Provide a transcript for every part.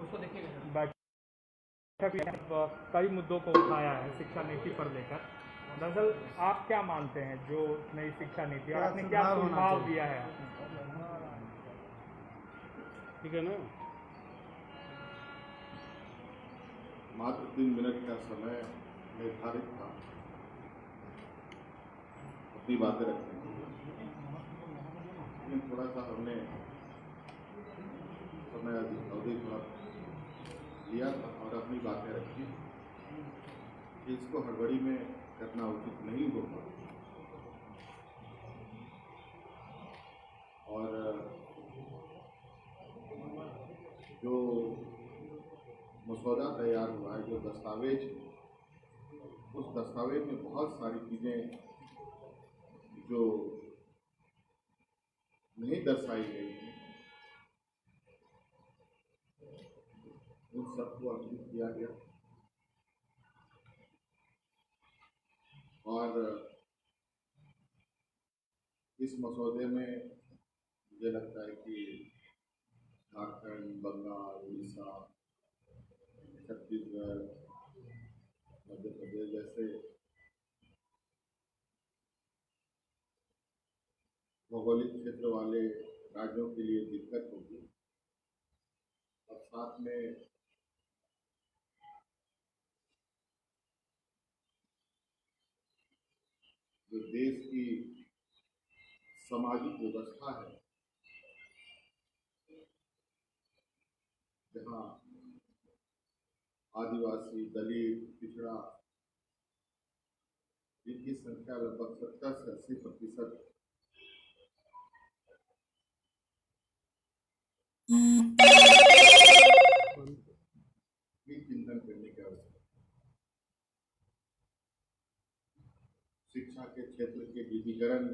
उसको देखिएगा। बैठक में कई मुद्दों को उठाया है शिक्षा नीति पर लेकर। दरअसल आप क्या मानते हैं जो नई शिक्षा नीति और आपने क्या सुझाव दिया है? ठीक है ना, मात्र 3 मिनट का समय निर्धारित था अपनी बातें रखने के लिए, लेकिन थोड़ा सा हमने समय अवधि थोड़ा लिया था और अपनी बातें रखी कि इसको हड़बड़ी में करना उचित नहीं होगा। और जो मसौदा तैयार हुआ है, जो दस्तावेज है, उस दस्तावेज में बहुत सारी चीज़ें जो नहीं दर्शाई गई हैं, उन सबको अंकित किया गया। और इस मसौदे में मुझे लगता है कि झारखंड, बंगाल, उड़ीसा, छत्तीसगढ़, मध्य प्रदेश जैसे भौगोलिक क्षेत्र वाले राज्यों के लिए दिक्कत होगी। और साथ में जो देश की सामाजिक व्यवस्था है, जहाँ आदिवासी, दलित, पिछड़ा, जिनकी संख्या लगभग 70 से 80% भी चिंतन करने की आवश्यकता। शिक्षा के क्षेत्र के विविधीकरण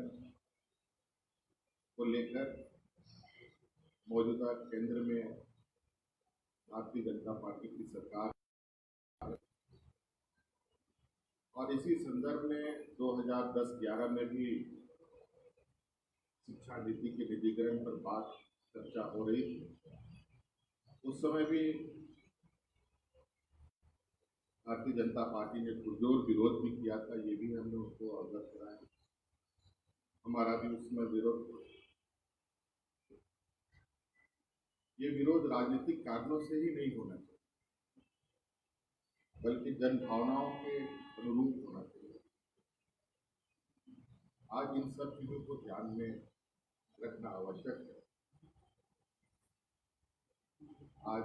को लेकर मौजूदा केंद्र में भारतीय जनता पार्टी की सरकार, और इसी संदर्भ में 2010-11 में भी शिक्षा नीति के निजीकरण पर बात चर्चा हो रही थी। उस समय भी भारतीय जनता पार्टी ने पुरजोर विरोध भी किया था, ये भी हमने उनको अवगत कराया। हमारा भी उसमें विरोध था। ये विरोध राजनीतिक कारणों से ही नहीं होना चाहिए, बल्कि जन भावनाओं के अनुरूप होना चाहिए। आज इन सब चीजों को ध्यान में रखना आवश्यक है। आज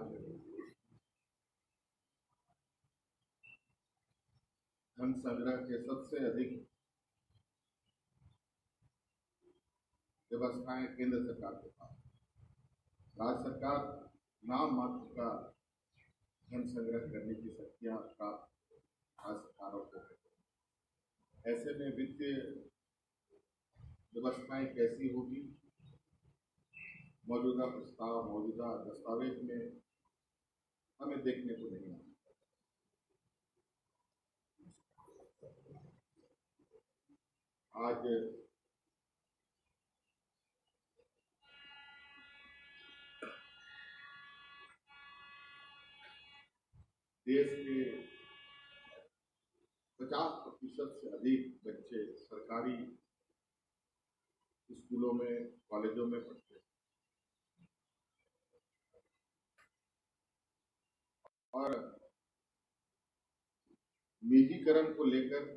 धन संग्रह के सबसे अधिक व्यवस्थाएं केंद्र सरकार के पास, राज्य सरकार नाम मात्र का धन संग्रह करने की शक्तियां प्राप्त राज्य सरकारों को है। ऐसे में वित्तीय व्यवस्थाएं कैसी होगी, मौजूदा प्रस्ताव, मौजूदा दस्तावेज में हमें देखने को नहीं मिला। आज देश के 50% से अधिक बच्चे सरकारी स्कूलों में, कॉलेजों में पढ़ते हैं, और निजीकरण को लेकर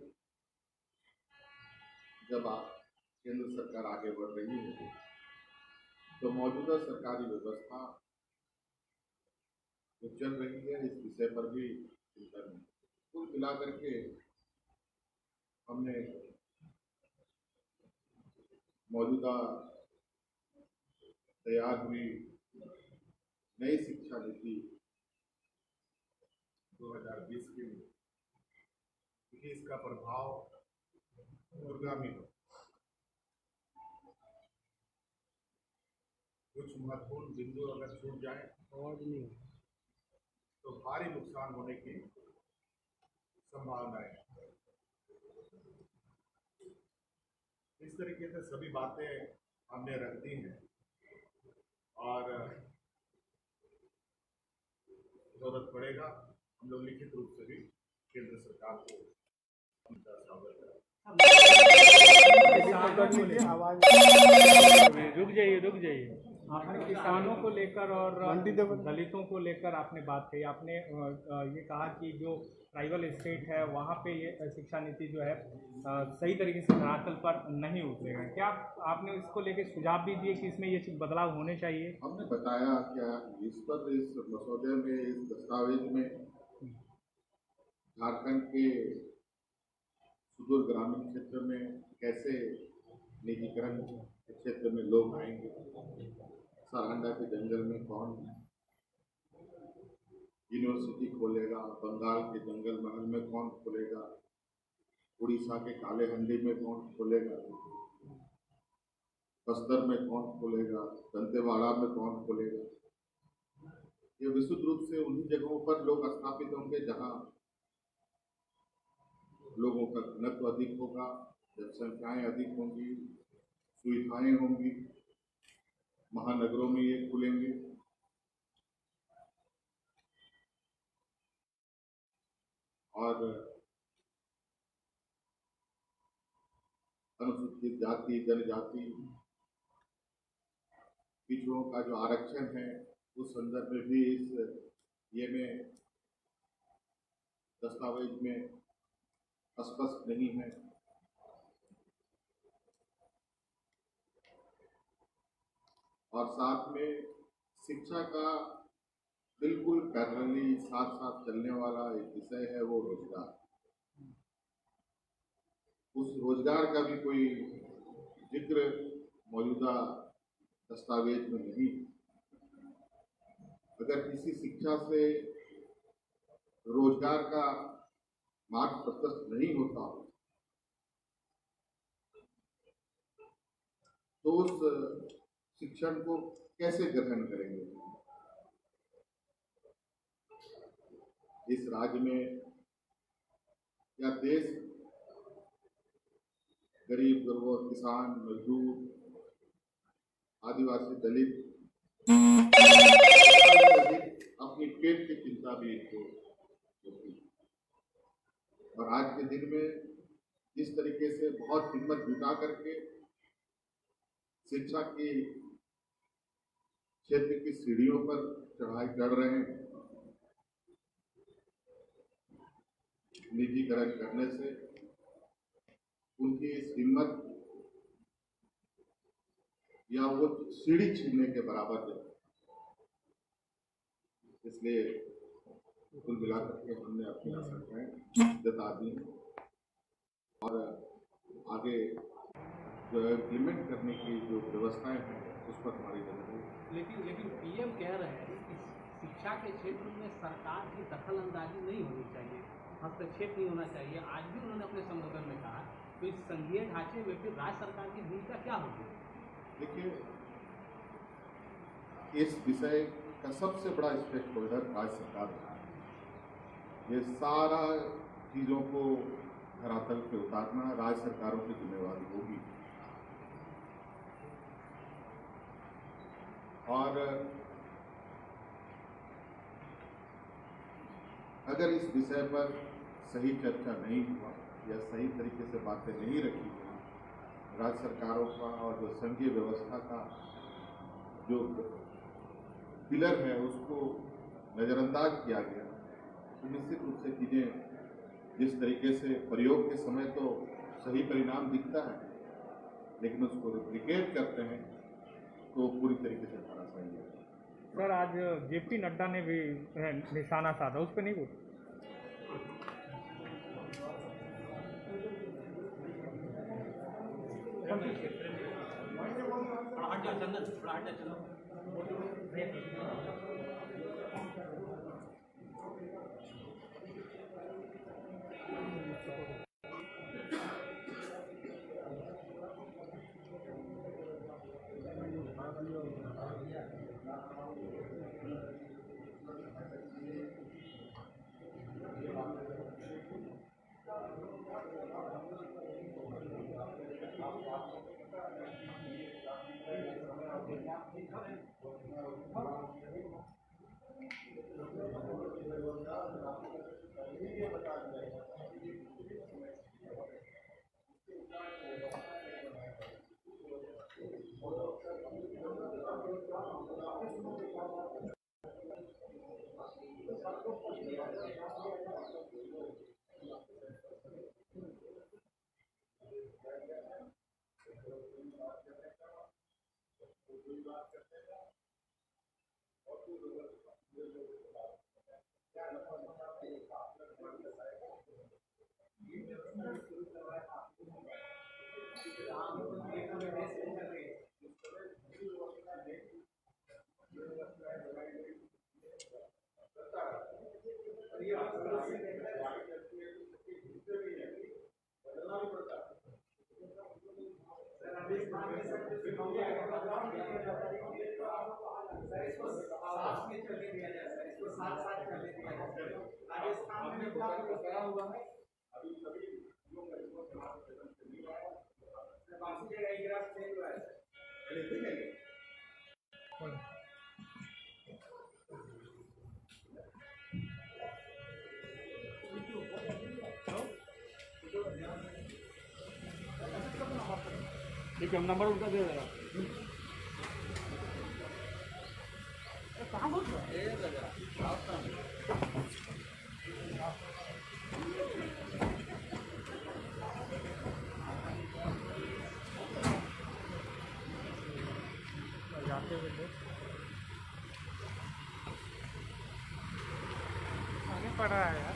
जब केंद्र सरकार आगे बढ़ रही है, तो मौजूदा सरकारी व्यवस्था जो चल रही है, इस विषय पर भी चिंतन है। कुल मिलाकर के हमने मौजूदा तैयार हुई नई शिक्षा नीति 2020 के लिए, क्योंकि इसका प्रभाव दूरगामी हो, कुछ महत्वपूर्ण बिंदु अगर छूट जाए तो भारी नुकसान होने की संभावना है। इस तरीके से सभी बातें हमने रख दी हैं और जरूरत पड़ेगा हम लोग लिखित रूप से भी केंद्र सरकार को अवगत करें। रुक जाइए। आपने किसानों को लेकर और दलितों को लेकर आपने बात कही, आपने ये कहा कि जो ट्राइबल स्टेट है वहाँ पे ये शिक्षा नीति जो है सही तरीके से धरातल पर नहीं उतरेगा। क्या आपने इसको लेकर सुझाव भी दिए कि इसमें ये बदलाव होने चाहिए? हमने बताया क्या इस पर, इस मसौदे में, इस दस्तावेज में झारखंड के सुदूर ग्रामीण क्षेत्र में कैसे निजीकरण के क्षेत्र में लोग आएंगे, सारंडा के जंगल में कौन यूनिवर्सिटी खोलेगा, बंगाल के जंगल महल में कौन खोलेगा, उड़ीसा के काले हंडी में कौन खोलेगा, बस्तर में कौन खोलेगा, दंतेवाड़ा में कौन खोलेगा। ये विशुद्ध रूप से उन्हीं जगहों पर लोग स्थापित होंगे जहां लोगों का घनत्व अधिक होगा, जनसंख्याएं अधिक होंगी, सुविधाएं होंगी। महानगरों में ये खुलेंगे और अनुसूचित जाति, जनजाति, पिछड़ों का जो आरक्षण है उस संदर्भ में भी इस ये में दस्तावेज में स्पष्ट नहीं है। और साथ में शिक्षा का बिल्कुल पैरेलली साथ साथ चलने वाला एक विषय है वो रोजगार। उस रोजगार का भी कोई जिक्र मौजूदा दस्तावेज में नहीं। अगर किसी शिक्षा से रोजगार का मार्ग प्रशस्त नहीं होता तो उस शिक्षण को कैसे ग्रहण करेंगे। इस राज्य में या देश गरीब गुरबा, किसान, मजदूर, आदिवासी, दलित अपनी पेट की चिंता भी इनको होती है। और आज के दिन में जिस तरीके से बहुत हिम्मत जुटा करके शिक्षा की क्षेत्र की सीढ़ियों पर चढ़ाई कर रहे हैं, निजीकरण करने से उनकी इस हिम्मत या वो सीढ़ी छीनने के बराबर है। इसलिए कुल मिलाकर के हमने अपनी आशंकाएं जता दी और आगे जो इम्प्लीमेंट करने की जो व्यवस्थाएं हैं उस पर हमारी नजर है। लेकिन पीएम कह रहे हैं कि शिक्षा के क्षेत्र में सरकार की दखल अंदाजी नहीं होनी चाहिए, हस्तक्षेप नहीं होना चाहिए। आज भी उन्होंने अपने संबोधन में कहा, तो इस संघीय ढांचे में फिर राज्य सरकार की भूमिका क्या होगी? देखिए, इस विषय का सबसे बड़ा स्टेक होल्डर राज्य सरकार है। ये सारा चीजों को धरातल पे उतारना राज्य सरकारों की जिम्मेवारी होगी। और अगर इस विषय पर सही चर्चा नहीं हुआ या सही तरीके से बातें नहीं रखी गई, राज्य सरकारों का और जो संघीय व्यवस्था का जो पिलर है उसको नज़रअंदाज किया गया, तो निश्चित रूप से चीज़ें जिस तरीके से प्रयोग के समय तो सही परिणाम दिखता है, लेकिन उसको रिप्लिकेट करते हैं तो पूरी तरीके से धराशायी है। सर, आज जेपी नड्डा ने भी निशाना साधा, उस पर नहीं बोला? ठीक है, नंबर उनका दे देगा। जाते हुए आगे पड़ रहा है यार।